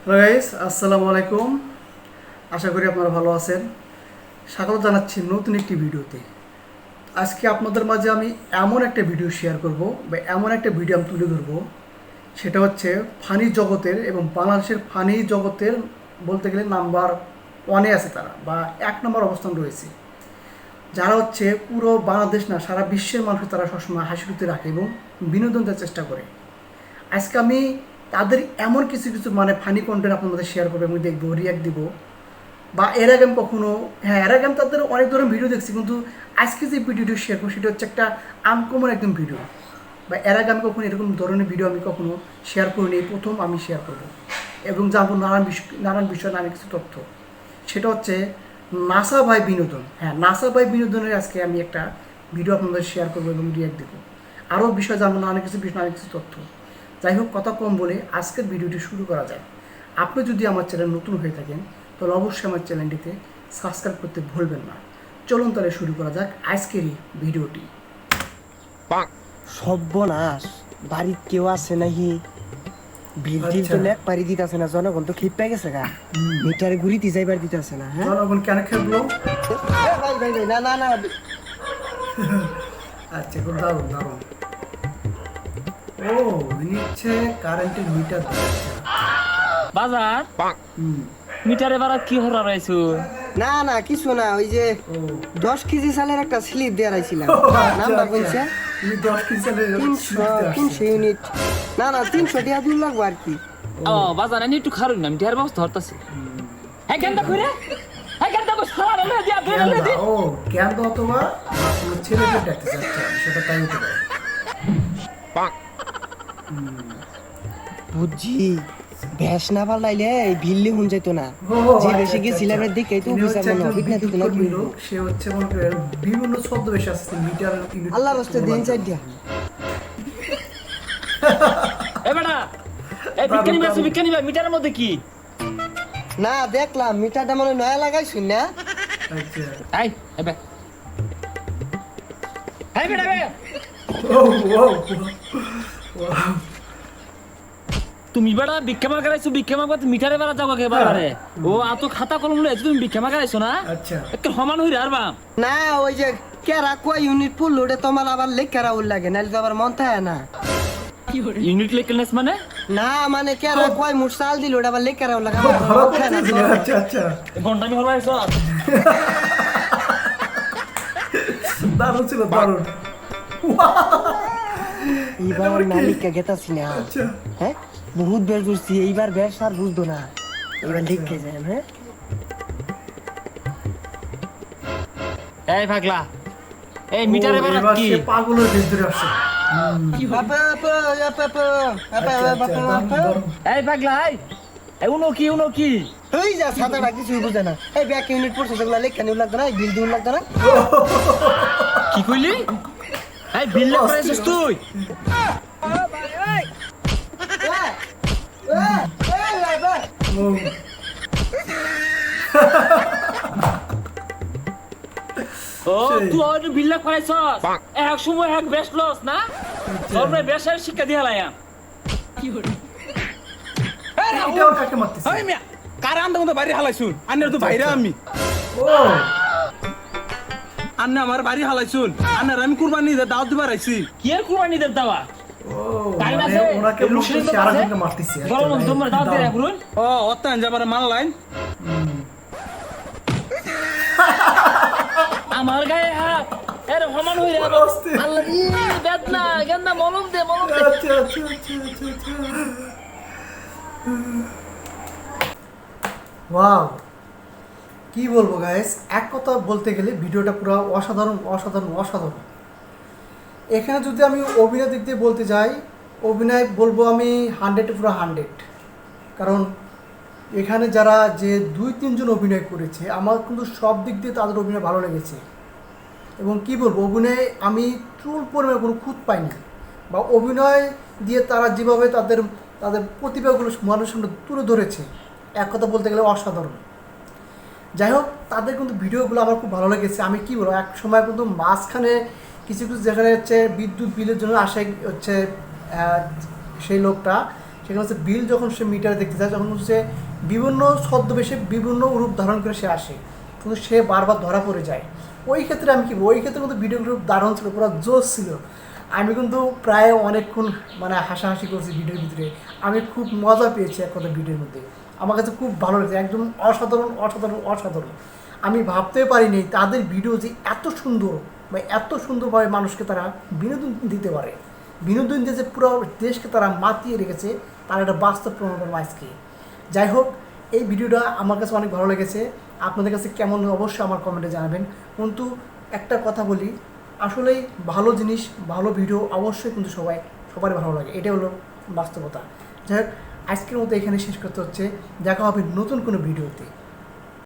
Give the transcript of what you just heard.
Hello guys, আসসালামু আলাইকুম। আশা করি আপনারা ভালো আছেন। স্বাগত জানাচ্ছি নতুন একটি ভিডিওতে। আজকে আপনাদের মাঝে আমি এমন একটা ভিডিও শেয়ার করব বা এমন একটা ভিডিও আমি তুলে ধরবো, সেটা হচ্ছে ফানি জগতের এবং বাংলাদেশের ফানি জগতের বলতে গেলে নাম্বার ওয়ানে আছে তারা, বা 1 নম্বর অবস্থান রয়েছে। যারা হচ্ছে পুরো বাংলাদেশ না, সারা বিশ্বের মানুষ তারা সবসময় হাসি খুশি রাখে এবং বিনোদন দেওয়ার চেষ্টা করে। আজকে আমি তাদের এমন কিছু কিছু ফানি কন্টেন্ট আপনাদের শেয়ার করবো এবং দেখবো, রিয়াক্ট দিব। বা এর আগে আমি কখনো, এর আগে আমি তাদের অনেক ধরনের ভিডিও দেখছি, কিন্তু আজকে যে ভিডিওটি শেয়ার করবো সেটা হচ্ছে একটা আনকমন একদম ভিডিও। বা এর আগে আমি কখনো এরকম ধরনের ভিডিও আমি কখনো শেয়ার করিনি, প্রথম আমি শেয়ার করব এবং জানবো নানান বিষয় নানান কিছু তথ্য। সেটা হচ্ছে নাসা বাই বিনোদন। নাসা বাই বিনোদনের আজকে আমি একটা ভিডিও আপনাদের শেয়ার করবো এবং রিয়াক্ট দেবো। আরও বিষয় জানবো, নানান কিছু তথ্য। যাই হোক, কথা কম বলে আজকের ভিডিওটি শুরু করা যায়। আপনি যদি আমার চ্যানেল নতুন হয়ে থাকেন তাহলে অবশ্যই আমার চ্যানেলটিতে সাবস্ক্রাইব করতে ভুলবেন না। চলুন তাহলে শুরু করা যাক আজকের এই ভিডিওটি। সর্বনাশ, বাড়ির কেউ আছে নাকি? বিল তো লেখ পারি দিতেছে না, জনগণ তো খেপে গেছে গা। মিটারে ঘুরিতে যাইবার দিতেছে না। হ্যাঁ জনগণ কেন খেলবো? ভাই ভাই ভাই, না না না। আচ্ছা, খুব দারুণ দারুণ। ও, নিচ্ছে কারেন্টের মিটার। বাজার মিটারে বাড়া কি হরা রয়েছে? না না, কিছু না, ওই যে 10 কেজি চালের একটা স্লিপ দিয়ে রাখছিলাম। নাম্বার বলছে তুমি 10 কেজি চালের 300 ইউনিট। না না, 300 টাকা দূর লাগবো আর কি। ও বাজার আমি একটু খারুন না, মিটার ব্যবস্থা হরতাছি। হ্যাঁ কেন কইরে? হ্যাঁ কেন কই সারা না দিয়া ফেলে দে। ও কেন দাও তোমার কোনো ছেলেকে ডাকতে চাচ্ছে, সেটা তাই হতে পারে। বুঝছি, ভ্যাস না পাল্টাইলে ভিল্লি হুন যেত না। যে বেশি গেছিলাম এর দিকে তো বিচার মনে হবে না, দিত না কি হইলো? সে হচ্ছে মনে করেন বিভিন্ন ছদ্মবেশে আসছে মিটার ইউনিট। আল্লাহ রাস্তে দিন চাই দিয়া। এ বেটা, এই বিজ্ঞানী ভাই মিটারের মধ্যে কি? না দেখলাম মিটারটা মনে নয়া লাগাইছুন না। আচ্ছা, এই এবে এই বেটা বে ও ও তুমি বেটা বিক্ষেমা করাইছো, বিক্ষেমা করতে মিটারে বেড়া যাও কে বাবারে? ও আতো খাতা কলম লইছো, তুমি বিক্ষেমা করাইছো না? আচ্ছা, একটু সমান হই আর বাম। না ওই যে কেরা কয় ইউনিট পড়লো ওটা তোমার আবার লেখারা উল লাগে, নাহলে তো আবার মন থাকে না। ইউনিট লেকেলনেস মানে? না মানে কেরা কয় মোট চাল দিল ওটা আবার লেখারা উল লাগে। ধরা পড়ছে। আচ্ছা আচ্ছা, ঘন্টা আমি হরবাইছো। দারুণ ছিল, দারুণ। এইবার মালিককে গেতাছি না। আচ্ছা, হ্যাঁ বহুত বের করছি, এইবার বেশ আর বুঝতো না, এবার লিখে যায়। হ্যাঁ এই পাগলা, এই মিটারে বেড়া এবার কি? সে পাগলের ভিতরে আসছে। আপা আপা আপা আপা আপা আপা আপা। এই পাগলা, এই উনো কি? এই যা সাদাটা কিছু বুঝে না। এই ব্যাক ইউনিট পড়ছে যেগুলো লেখা নিউ লাগতো না, বিল দিউ লাগতো না। কি কইলি? এই বিল না করাইছিস তুই? ও, ও তুই হয়তো বিল না করাইছস, এক সময় এক বেশ লস না, সবরে বেশের শিক্ষা দিয়া লাইয়া। এটাও কাকে মারতেছে? এই মিয়া কার আন্দা মতো বাড়ি হালাইছুন আন্নের তো বাইরে আমি ও আন্নে আমার বাড়ি হালাইছুন আন্নার আমি কুরবানি দিয়ে দাওয়াত দিবার আইছি কি এর কুরবানি দেব দাওয়া? ও, টাইম মানে আছে? ওনাকে এই লুকশন মারতেছে, তো আছে? আরেকজনকে মারতেছে। আচ্ছা, গরম ভাই, তোমার দাওয়াত দিয়ে রাখুন। ও অত্যান যাবার মাল লাইন আমার গায়ে হাত এর সমান হই রে বাবা। অস্থির। আল্লাহ ই বেদনা গেন্দা মলম দে। আচ্ছা আচ্ছা আচ্ছা আচ্ছা। ওয়াও, কি বলবো গাইস, এক কথা বলতে গেলে ভিডিওটা পুরো অসাধারণ অসাধারণ অসাধারণ। এখানে যদি আমি অভিনয় দিক দিয়ে বলতে যাই, অভিনয় বলবো আমি 100 পুরো 100। কারণ এখানে যারা যে 2-3 জন অভিনয় করেছে, আমার কিন্তু সব দিক দিয়ে তাদের অভিনয় ভালো লেগেছে। এবং কি বলবো, অভিনয়ে আমি চুল পরিমাণে কোনো খুঁত পাইনি, বা অভিনয় দিয়ে তারা যেভাবে তাদের তাদের প্রতিভাগুলো মানুষের সামনে তুলে ধরেছে, এক কথা বলতে গেলে অসাধারণ। যাই হোক, তাদের কিন্তু ভিডিওগুলো আমার খুব ভালো লেগেছে। আমি কি বলবো, এক সময় কিন্তু মাঝখানে কিছু কিছু যেখানে হচ্ছে বিদ্যুৎ বিলের জন্য আসে হচ্ছে সেই লোকটা, সেখানে হচ্ছে বিল যখন সে মিটারে দেখতে যায় তখন হচ্ছে বিভিন্ন ছদ্মবেশে বিভিন্ন রূপ ধারণ করে সে আসে, কিন্তু সে বারবার ধরা পড়ে যায়। ওই ক্ষেত্রে আমি কি বলবো, ওই ক্ষেত্রে কিন্তু ভিডিওগুলো দারুণ ছিল, পুরো জোশ ছিল। আমি কিন্তু প্রায় অনেকক্ষণ মানে হাসাহাসি করছি ভিডিওর ভিতরে, আমি খুব মজা পেয়েছি এক কথা ভিডিওর মধ্যে। আমার কাছে খুব ভালো লেগেছে, একদম অসাধারণ অসাধারণ অসাধারণ। আমি ভাবতে পারিনি তাদের ভিডিও যে এত সুন্দর বা এত সুন্দরভাবে মানুষকে তারা বিনোদন দিতে পারে, বিনোদন দিয়ে যে পুরো দেশকে তারা মাতিয়ে রেখেছে, তার একটা বাস্তব প্রমাণ আজকে। যাই হোক, এই ভিডিওটা আমার কাছে অনেক ভালো লেগেছে। আপনাদের কাছে কেমন অবশ্যই আমার কমেন্টে জানাবেন। কিন্তু একটা কথা বলি, আসলেই ভালো জিনিস ভালো ভিডিও অবশ্যই কিন্তু সবারই ভালো লাগে, এটাই হলো বাস্তবতা। যাই হোক, আজকের মতো এখানে শেষ করতে হচ্ছে, দেখা হবে নতুন কোনো ভিডিওতে।